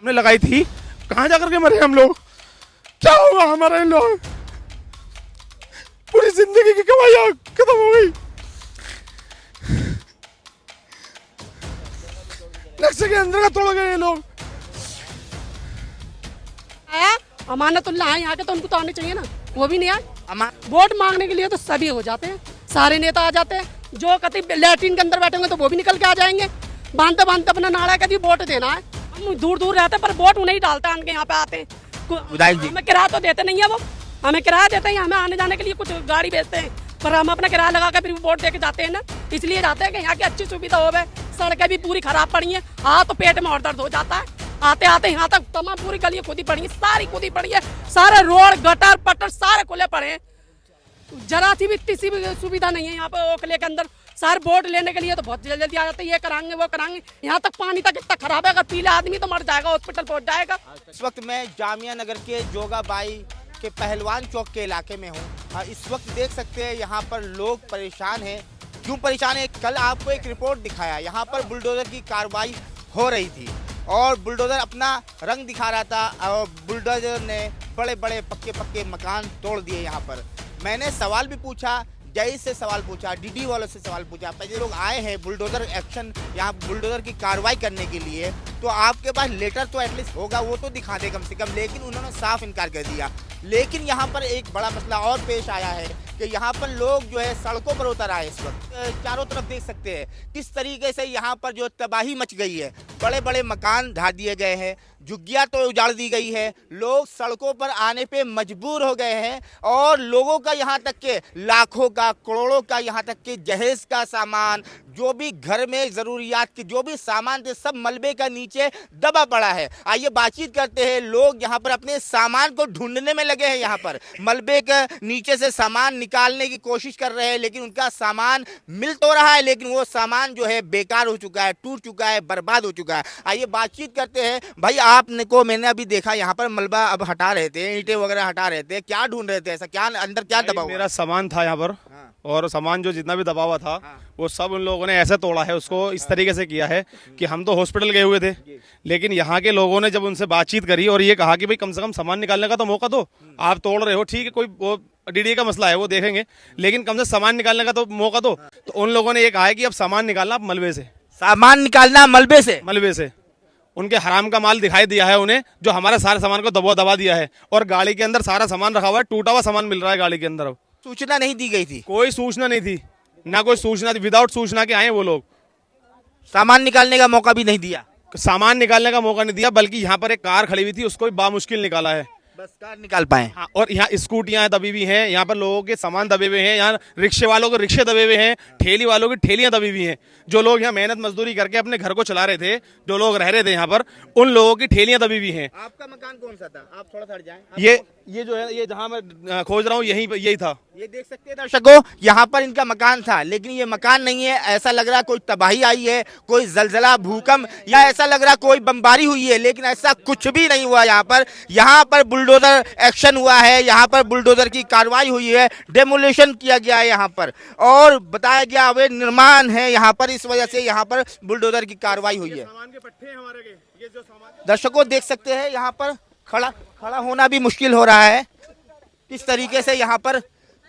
हमने लगाई थी, कहाँ जाकर के मरे हम लोग? क्या होगा हमारे लोग? पूरी जिंदगी की कमाइयाँ खत्म हो गई। नक्शे के अंदर का तोड़ गए ये लोग। आया अमानतुल्लाह है यहाँ के, तो उनको तो आने चाहिए ना, वो भी नहीं आए। वोट मांगने के लिए तो सभी हो जाते हैं, सारे नेता आ जाते हैं। जो कभी लैट्रिन के अंदर बैठे होंगे तो वो भी निकल के आ जाएंगे। बांधते बांधते अपना नारा का वोट देना है। हम दूर दूर रहते हैं पर वोट उन्हें ही डालते हैं, यहाँ पे आते हैं। हमें किराया तो देते नहीं है, वो हमें किराया देते हैं, हमें आने जाने के लिए कुछ गाड़ी भेजते हैं, पर हम अपना किराया लगा कर फिर वोट दे के जाते हैं ना। इसलिए जाते हैं कि यहाँ की अच्छी सुविधा हो गए। सड़कें भी पूरी खराब पड़ी है, हाँ तो पेट में और दर्द हो जाता है। आते आते यहाँ तक तमाम पूरी गलियां खुदी पड़ी है, सारी खुदी पड़ी है, सारे रोड गटर पटर सारे खुले पड़े हैं। जरा सी भी किसी भी सुविधा नहीं है यहाँ पे ओखले के अंदर। सारे वोट लेने के लिए तो बहुत जल्दी आ जाते हैं, ये कराएंगे वो कराएंगे। यहाँ तक पानी तक इतना खराब है, अगर पीला आदमी तो मर जाएगा, हॉस्पिटल पहुँच जाएगा। इस वक्त मैं जामिया नगर के जोगाबाई के पहलवान चौक के इलाके में हूँ। इस वक्त देख सकते हैं यहाँ पर लोग परेशान हैं। क्यों परेशान है? कल आपको एक रिपोर्ट दिखाया, यहाँ पर बुलडोजर की कार्रवाई हो रही थी और बुलडोजर अपना रंग दिखा रहा था और बुलडोजर ने बड़े बड़े पक्के मकान तोड़ दिए यहाँ पर। मैंने सवाल भी पूछा, जय से सवाल पूछा, डीडी वालों से सवाल पूछा। पहले लोग आए हैं बुलडोजर एक्शन, यहाँ बुलडोजर की कार्रवाई करने के लिए, तो आपके पास लेटर तो एटलीस्ट होगा, वो तो दिखा दे कम से कम। लेकिन उन्होंने साफ इनकार कर दिया। लेकिन यहाँ पर एक बड़ा मसला और पेश आया है कि यहाँ पर लोग जो है सड़कों पर उतर आए। इस वक्त चारों तरफ देख सकते हैं किस तरीके से यहाँ पर जो तबाही मच गई है। बड़े बड़े मकान ढा दिए गए हैं, झुग्गियाँ तो उजाड़ दी गई है, लोग सड़कों पर आने पे मजबूर हो गए हैं और लोगों का यहाँ तक के लाखों का करोड़ों का यहाँ तक के जहेज का सामान, जो भी घर में ज़रूरियात के जो भी सामान थे, सब मलबे का नीचे दबा पड़ा है। आइए बातचीत करते हैं। लोग यहाँ पर अपने सामान को ढूंढने में लगे हैं। यहाँ पर मलबे के नीचे से सामान निकालने की कोशिश कर रहे हैं, लेकिन उनका सामान मिल तो रहा है, लेकिन वो सामान जो है बेकार हो चुका है, टूट चुका है, बर्बाद हो चुका है। आइए बातचीत करते हैं। भाई आपने को मैंने अभी देखा यहाँ पर मलबा अब हटा रहे थे, ईंटें वगैरह हटा रहे थे, क्या ढूंढ रहे थे? ऐसा क्या अंदर क्या दबा हुआ? मेरा सामान था यहाँ पर और सामान जो जितना भी दबा हुआ था वो सब उन लोगों ने ऐसे तोड़ा है, उसको इस तरीके से किया है कि हम तो हॉस्पिटल गए हुए थे, लेकिन यहाँ के लोगों ने जब उनसे बातचीत करी और ये कहा कि भाई कम से कम सामान निकालने का तो मौका दो, आप तोड़ रहे हो ठीक है, कोई वो डीडी का मसला है वो देखेंगे, लेकिन कम से सामान निकालने का तो मौका दो। तो उन लोगों ने ये कहा है कि अब सामान निकालना आप मलबे से, सामान निकालना मलबे से। उनके हराम का माल दिखाई दिया है उन्हें, जो हमारे सारे सामान को दबा दिया है और गाड़ी के अंदर सारा सामान रखा हुआ है, टूटा हुआ सामान मिल रहा है गाड़ी के अंदर। अब सूचना नहीं दी गई थी? कोई सूचना नहीं थी, ना कोई सूचना थी, विदाउट सूचना के आए वो लोग। सामान निकालने का मौका भी नहीं दिया? सामान निकालने का मौका नहीं दिया, बल्कि यहाँ पर एक कार खड़ी हुई थी, उसको भी बामुश्किल निकाला है, बस कार निकाल पाए। हाँ, और यहाँ स्कूटियां दबी हुई हैं, यहाँ पर लोगों के सामान दबे हुए हैं, यहाँ रिक्शे वालों के रिक्शे दबे हुए हैं, ठेली वालों की ठेलियां दबी हुई हैं। जो लोग यहाँ मेहनत मजदूरी करके अपने घर को चला रहे थे, जो लोग रह रहे थे यहाँ पर, उन लोगों की ठेलियां दबी हुई हैं। आपका मकान कौन सा था? आप थोड़ा हट जाएं। ये जो है, ये जहाँ मैं खोज रहा हूँ यही था। ये देख सकते हैं दर्शकों, यहाँ पर इनका मकान था, लेकिन ये मकान नहीं है। ऐसा लग रहा कोई तबाही आई है, कोई जलजला भूकंप, या ऐसा लग रहा कोई बमबारी हुई है, लेकिन ऐसा कुछ भी नहीं हुआ। यहाँ पर बुलडोजर एक्शन हुआ है, यहाँ पर बुलडोजर की कार्रवाई हुई है, डेमोलिशन किया गया है यहाँ पर, और बताया गया अवैध निर्माण है यहाँ पर, इस वजह से यहाँ पर बुलडोजर की कार्रवाई हुई है। दर्शकों देख सकते हैं यहाँ पर खड़ा होना भी मुश्किल हो रहा है, किस तरीके से यहाँ पर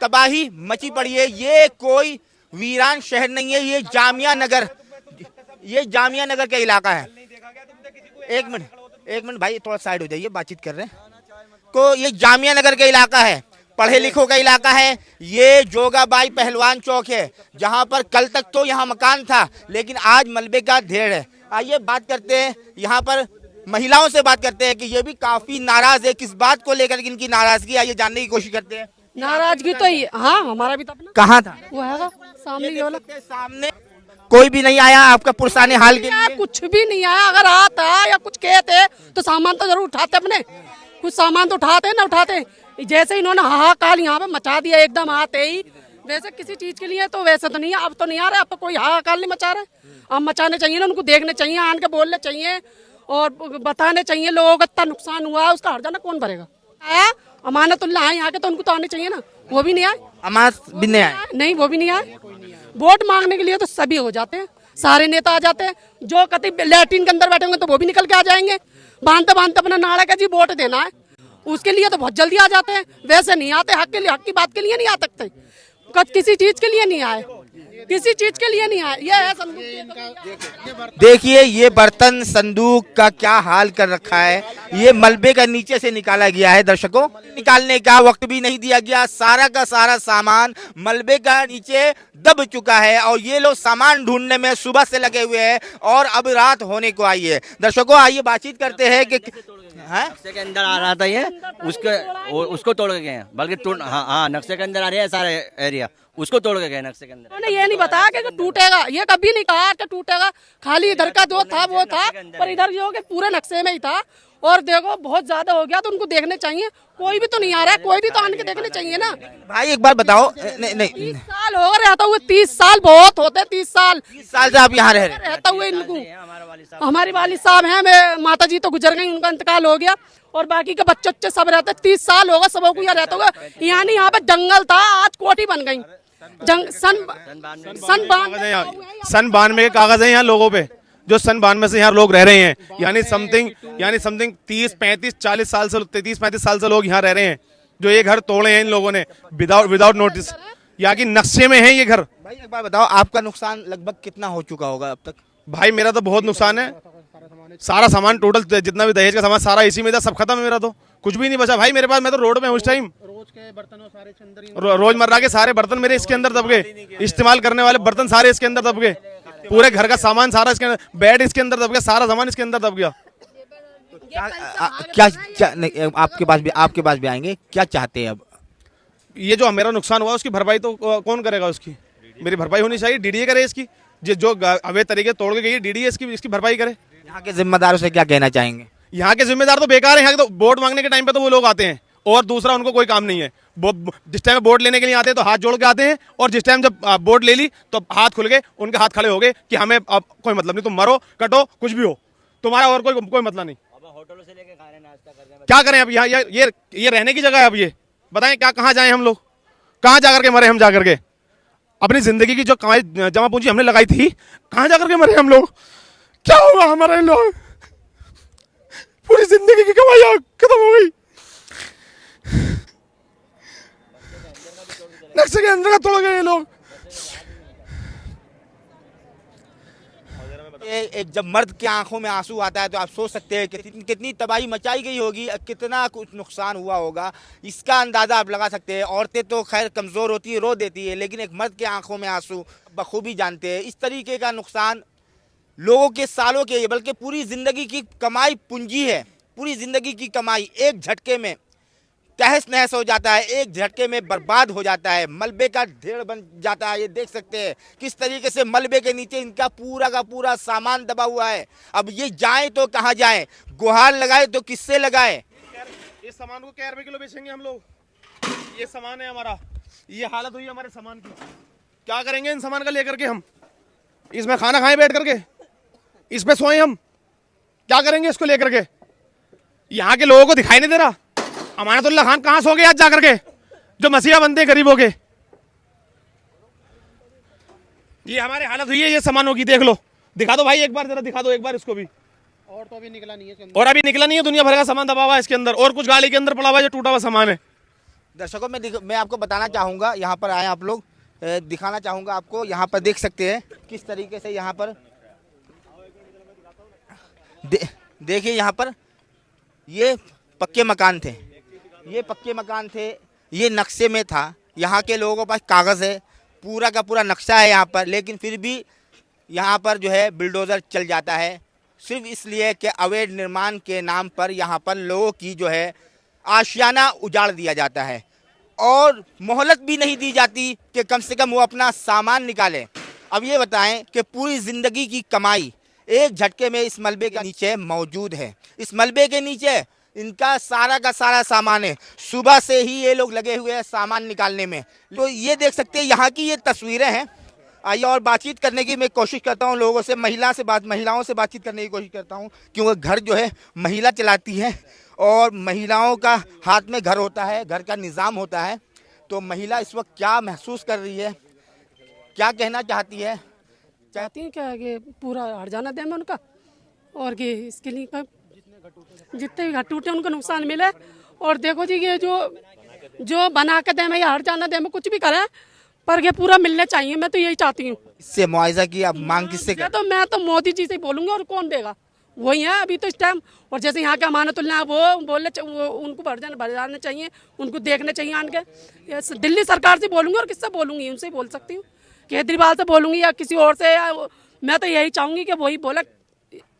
तबाही मची पड़ी है। ये कोई वीरान शहर नहीं है, ये जामिया नगर का इलाका है। एक मिनट भाई, थोड़ा साइड हो जाइए, बातचीत कर रहे हैं। को ये जामिया नगर का इलाका है, पढ़े लिखों का इलाका है। ये जोगाबाई पहलवान चौक है, जहाँ पर कल तक तो यहाँ मकान था, लेकिन आज मलबे का ढेर है। आइए बात करते हैं, यहाँ पर महिलाओं से बात करते हैं कि ये भी काफी नाराज है। किस बात को लेकर इनकी नाराजगी, आइए जानने की कोशिश करते हैं। नाराजगी तो हाँ हमारा भी था। कहाँ था? वो है सामने कोई भी नहीं आया आपका पुरसाने हाल के लिए? कुछ भी नहीं आया। अगर आता या कुछ कहते तो सामान तो जरूर उठाते, अपने कुछ सामान तो उठाते ना उठाते। जैसे इन्होंने हाहाकार यहाँ पे मचा दिया एकदम आते ही, वैसे किसी चीज के लिए तो वैसे तो नहीं है। अब तो नहीं आ रहा, अब तो कोई हाहाकार नहीं मचा रहा। अब मचाने चाहिए ना, उनको देखने चाहिए, आन के बोलने चाहिए और बताने चाहिए लोगों को इतना नुकसान हुआ है, उसका हर्जाना कौन भरेगा? अमानतुल्लाह है यहाँ के, तो उनको तो आने चाहिए ना, वो भी नहीं आए। अमानत भी नहीं आए? नहीं, वो भी नहीं आए। वोट मांगने के लिए तो सभी हो जाते हैं, सारे नेता आ जाते हैं। जो कभी लैट्रिन के अंदर बैठे होंगे तो वो भी निकल के आ जाएंगे। बांधते बांधते अपना नाड़ा का जी वोट देना है, उसके लिए तो बहुत जल्दी आ जाते हैं, वैसे नहीं आते। हक के लिए, हक की बात के लिए नहीं आ सकते, किसी चीज के लिए नहीं आए, किसी चीज के लिए नहीं आए। ये है संदूक। देखिए ये बर्तन संदूक का क्या हाल कर रखा है, ये मलबे का नीचे से निकाला गया है दर्शकों, निकालने का वक्त भी नहीं दिया गया, सारा का सारा सामान मलबे का नीचे दब चुका है और ये लोग सामान ढूंढने में सुबह से लगे हुए हैं और अब रात होने को आई है। दर्शकों आइए बातचीत करते हैं कि नक्शे के अंदर आ रहा था ये, उसको तोड़ के गए हैं, बल्कि हाँ नक्शे के अंदर आ रहा है सारा एरिया, उसको तोड़ के गए नक्शे के अंदर। उन्होंने ये नहीं बताया कि टूटेगा, ये कभी नहीं कहा कि टूटेगा, खाली इधर का जो था वो था, पर इधर जो कि पूरे नक्शे में ही था। और देखो बहुत ज्यादा हो गया तो उनको देखने चाहिए, कोई भी तो नहीं आ रहा है, कोई भी तो आने के देखने चाहिए ना। भाई एक बार बताओ, नहीं 30 साल हो गए रहता हुए, 30 साल बहुत होते, 30 साल से आप यहाँ रह रहे हैं? रहता हुए इनको, हमारी वाली साहब हैं, मैं माता जी तो गुजर गई, उनका इंतकाल हो गया और बाकी के बच्चे बच्चे सब रहते, 30 साल होगा सबों को यहाँ रहता होगा। यानी यहाँ पे जंगल था, आज कोठी बन गई। सन 92 के कागज है यहाँ लोगों पे, जो सन 92 से यहाँ लोग रह रहे हैं, यानी समथिंग 30-35-40 साल से 30-35 साल से लोग यहाँ रह रहे हैं, जो ये घर तोड़े हैं इन लोगों ने विदाउट नोटिस, यहाँ की नक्शे में है ये घर। भाई एक बार बताओ आपका नुकसान लगभग कितना हो चुका होगा अब तक? भाई मेरा तो बहुत नुकसान है, सारा सामान टोटल जितना भी दहेज का सामान सारा इसी में था, सब खत्म है मेरा, तो कुछ भी नहीं बचा भाई मेरे पास। मैं तो रोड में हूँ उस टाइम, रोजमर्रा के सारे बर्तन मेरे इसके अंदर दब गए, इस्तेमाल करने वाले बर्तन सारे इसके अंदर दब गए, पूरे घर का सामान सारा इसके अंदर, बेड इसके अंदर दब गया, सारा सामान इसके अंदर दब गया। क्या नहीं, आपके पास भी आएंगे, क्या चाहते हैं अब? ये जो मेरा नुकसान हुआ उसकी भरपाई तो कौन करेगा, उसकी मेरी भरपाई होनी चाहिए, डीडीए करे इसकी, जो अवैध तरीके तोड़ के गई डीडीए इसकी भरपाई करे। यहाँ के जिम्मेदारों से क्या कहना चाहेंगे? यहाँ के जिम्मेदार तो बेकार है, यहाँ के तो वोट मांगने के टाइम पे तो वो लोग आते हैं और दूसरा उनको कोई काम नहीं है, जिस टाइम वोट लेने के लिए आते हैं तो हाथ जोड़ के आते हैं, और जिस टाइम जब वोट ले ली तो हाथ खुल गए, उनके हाथ खड़े हो गए कि हमें अब कोई मतलब नहीं, तुम मरो कटो कुछ भी हो, तुम्हारा और कोई मतलब नहीं। होटलों से लेके खा रहे नाश्ता कर रहे हैं, क्या करें अब? यहाँ ये रहने की जगह है, अब ये बताएं क्या, कहाँ जाएं हम लोग, कहाँ जाकर के मरे हम, जाकर के अपनी जिंदगी की जो कमाई जमा पूंजी हमने लगाई थी, कहाँ जाकर के मरे हम लोग? क्या होगा हमारे लोग? पूरी जिंदगी की कमाई खत्म हो गई, नक्शे के अंदर तोड़ गए ये लोग। एक जब मर्द की आंखों में आंसू आता है तो आप सोच सकते हैं कि कितनी तबाही मचाई गई होगी, कितना कुछ नुकसान हुआ होगा, इसका अंदाजा आप लगा सकते हैं। औरतें तो खैर कमज़ोर होती है, रो देती है, लेकिन एक मर्द के आंखों में आंसू बखूबी जानते हैं। इस तरीके का नुकसान लोगों के सालों के, बल्कि पूरी ज़िंदगी की कमाई पूंजी है, पूरी ज़िंदगी की कमाई एक झटके में तहस नहस हो जाता है, एक झटके में बर्बाद हो जाता है, मलबे का ढेर बन जाता है। ये देख सकते हैं किस तरीके से मलबे के नीचे इनका पूरा का पूरा सामान दबा हुआ है। अब ये जाएं तो कहाँ जाएं, गुहार लगाए तो किससे लगाए? इस सामान को क्या रुपए किलो बेचेंगे हम लोग? ये सामान है हमारा, ये हालत हुई हमारे सामान की, क्या करेंगे इन सामान का लेकर के? हम इसमें खाना खाएं बैठ करके, इसमें सोएं हम, क्या करेंगे इसको लेकर के? यहाँ के लोगों को दिखाई नहीं दे रहा अमानतुल्लाह खान कहां सो गए आज जाकर के, जो मसीहा बनते गरीबों के। ये हमारी हालत हुई है ये सामानों की, देख लो, दिखा दो भाई एक बार, जरा दिखा दो एक बार इसको भी। और तो अभी निकला नहीं है, और अभी निकला नहीं है, दुनिया भर का सामान दबा हुआ है इसके अंदर, और कुछ गाड़ी के अंदर पड़ा हुआ है जो टूटा हुआ सामान है। दर्शकों मैं आपको बताना चाहूँगा, यहाँ पर आए आप लोग, दिखाना चाहूँगा आपको, यहाँ पर देख सकते हैं किस तरीके से यहाँ पर देखिए, यहाँ पर ये पक्के मकान थे, ये पक्के मकान थे, ये नक्शे में था, यहाँ के लोगों के पास कागज़ है, पूरा का पूरा नक्शा है यहाँ पर, लेकिन फिर भी यहाँ पर जो है बिल्डोज़र चल जाता है, सिर्फ इसलिए कि अवैध निर्माण के नाम पर यहाँ पर लोगों की जो है आशियाना उजाड़ दिया जाता है और मोहलत भी नहीं दी जाती कि कम से कम वो अपना सामान निकालें। अब ये बताएं कि पूरी ज़िंदगी की कमाई एक झटके में इस मलबे के नीचे मौजूद है। इस मलबे के नीचे इनका सारा का सारा सामान है, सुबह से ही ये लोग लगे हुए हैं सामान निकालने में। तो ये देख सकते हैं, यहाँ की ये तस्वीरें हैं। आइए और बातचीत करने की मैं कोशिश करता हूँ लोगों से, महिलाओं से बातचीत करने की कोशिश करता हूँ, क्योंकि घर जो है महिला चलाती है और महिलाओं का हाथ में घर होता है, घर का निज़ाम होता है। तो महिला इस वक्त क्या महसूस कर रही है, क्या कहना चाहती है? चाहती हैं क्या कि पूरा हट जाना दें उनका, और कि इसके लिए जितने भी घर टूटे उनको नुकसान मिले। और देखो जी ये जो बना के दे, मैं हर जाना दे, मैं कुछ भी करे, पर ये पूरा मिलने चाहिए। मैं तो यही चाहती हूँ। इससे मुआवजा की अब मांग किससे ये तो मैं तो मोदी जी से बोलूंगी, और कौन देगा, वही है अभी तो इस टाइम। और जैसे यहाँ के अमानतुल्लाह है, वो बोलने वो उनको भर जाने चाहिए, उनको देखने चाहिए आन के। दिल्ली सरकार से बोलूंगी, और किससे बोलूंगी, उनसे बोल सकती हूँ, केजरीवाल से बोलूंगी या किसी और से। मैं तो यही चाहूंगी कि वही बोले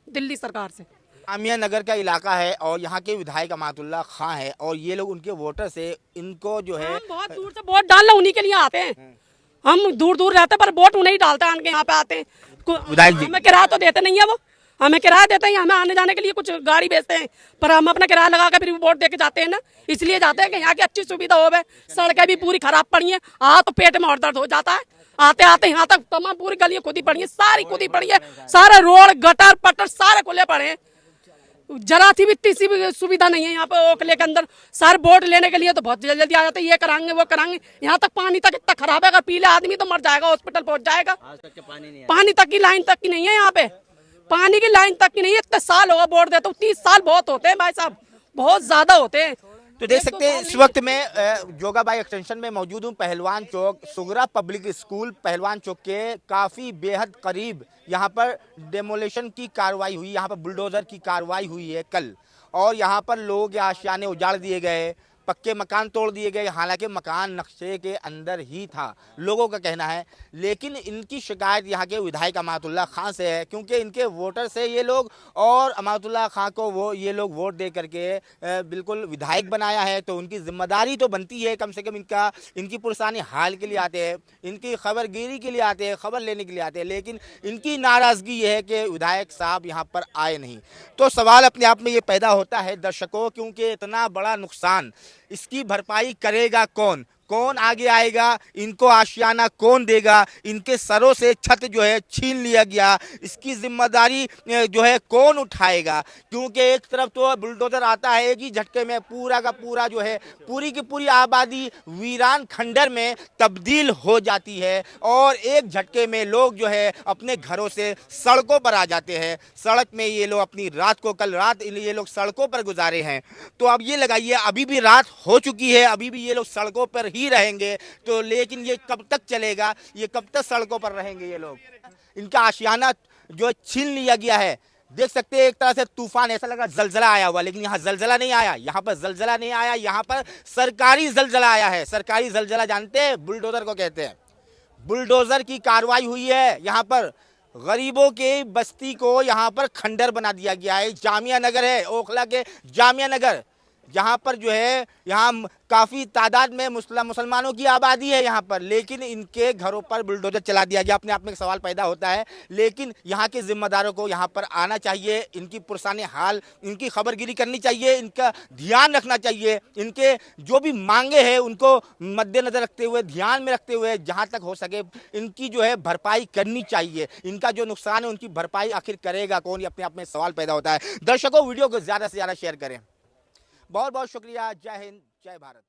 दिल्ली सरकार से। जामिया नगर का इलाका है और यहाँ के विधायक अमातुल्लाह खां है, और ये लोग उनके वोटर से इनको जो है हम बहुत दूर से वोट डालना उन्हीं के लिए आते हैं। हम दूर दूर रहते हैं, पर वोट उन्हें ही डालते हैं, आन के यहाँ पे आते हैं। विधायक जी हमें किराया तो देते नहीं है, वो हमें किराया देते हैं, हमें आने जाने के लिए कुछ गाड़ी बेचते हैं, पर हम अपना किराया लगा कर फिर वोट दे के जाते हैं ना। इसलिए जाते हैं कि यहाँ की अच्छी सुविधा हो गए। सड़कें भी पूरी खराब पड़ी हैं, तो पेट में और दर्द हो जाता है। आते आते यहाँ तक तमाम पूरी गलियां खुदी पड़ी है, सारी खुदी पड़ी है, सारे रोड गटर पटर सारे खुले पड़े हैं। जरा सी भी इतनी सी भी सुविधा नहीं है यहाँ पे ओखले के अंदर। सारे वोट लेने के लिए तो बहुत जल्दी आ जाते हैं, ये कराएंगे वो कराएंगे। यहाँ तक पानी तक इतना खराब है, अगर पीले आदमी तो मर जाएगा, हॉस्पिटल पहुंच जाएगा। आज तक के पानी नहीं पानी तक की लाइन तक की नहीं है यहाँ पे, पानी की लाइन तक की नहीं है। इतने साल होगा वोट देते, 30 साल बहुत होते हैं भाई साहब, बहुत ज्यादा होते हैं। तो देख सकते हैं इस वक्त मैं जोगाबाई एक्सटेंशन में मौजूद हूँ। पहलवान चौक सुगरा पब्लिक स्कूल पहलवान चौक के काफ़ी बेहद करीब यहाँ पर डेमोलेशन की कार्रवाई हुई, यहाँ पर बुलडोजर की कार्रवाई हुई है कल। और यहाँ पर लोगों के आशियाने उजाड़ दिए गए, पक्के मकान तोड़ दिए गए, हालांकि मकान नक्शे के अंदर ही था, लोगों का कहना है। लेकिन इनकी शिकायत यहाँ के विधायक अमातुल्लाह खां से है, क्योंकि इनके वोटर से ये लोग, और अमातुल्लाह खां को ये लोग वोट दे करके बिल्कुल विधायक बनाया है, तो उनकी जिम्मेदारी तो बनती है कम से कम इनकी पुरसानी हाल के लिए आते हैं, इनकी खबरगिरी के लिए आते हैं, खबर लेने के लिए आते हैं। लेकिन इनकी नाराज़गी ये है कि विधायक साहब यहाँ पर आए नहीं। तो सवाल अपने आप में ये पैदा होता है दर्शकों, क्योंकि इतना बड़ा नुकसान, इसकी भरपाई करेगा कौन? कौन आगे आएगा? इनको आशियाना कौन देगा? इनके सरों से छत जो है छीन लिया गया, इसकी जिम्मेदारी जो है कौन उठाएगा? क्योंकि एक तरफ तो बुलडोजर आता है, एक ही झटके में पूरा का पूरा जो है पूरी की पूरी आबादी वीरान खंडर में तब्दील हो जाती है, और एक झटके में लोग जो है अपने घरों से सड़कों पर आ जाते हैं। सड़क में ये लोग अपनी रात को, कल रात ये लोग सड़कों पर गुजारे हैं। तो अब ये लगाइए, अभी भी रात हो चुकी है, अभी भी ये लोग सड़कों पर ही रहेंगे। तो लेकिन ये कब तक चलेगा? ये कब तक सड़कों पर रहेंगे ये लोग? इनका आशियाना जो छीन लिया गया है। देख सकते हैं एक तरह से तूफान, ऐसा लगा जलजला आया हुआ, लेकिन यहाँ जलजला नहीं आया, यहाँ पर जलजला नहीं आया, यहाँ पर सरकारी जलजला आया है। सरकारी जलजला जानते हैं, बुलडोजर को कहते हैं। बुलडोजर की कार्रवाई हुई है, यहाँ पर गरीबों के बस्ती को यहाँ पर खंडर बना दिया गया है। जामिया नगर है, ओखला के जामिया नगर, यहाँ पर जो है यहाँ काफ़ी तादाद में मुसलमानों की आबादी है यहाँ पर, लेकिन इनके घरों पर बुलडोजर चला दिया गया। अपने आप में एक सवाल पैदा होता है, लेकिन यहाँ के जिम्मेदारों को यहाँ पर आना चाहिए, इनकी पुरसाने हाल, इनकी खबरगिरी करनी चाहिए, इनका ध्यान रखना चाहिए, इनके जो भी मांगे हैं उनको मद्देनजर रखते हुए, ध्यान में रखते हुए जहाँ तक हो सके इनकी जो है भरपाई करनी चाहिए। इनका जो नुकसान है उनकी भरपाई आखिर करेगा कौन? ये अपने आप में सवाल पैदा होता है। दर्शकों, वीडियो को ज़्यादा से ज़्यादा शेयर करें। बहुत बहुत शुक्रिया। जय हिंद, जय भारत।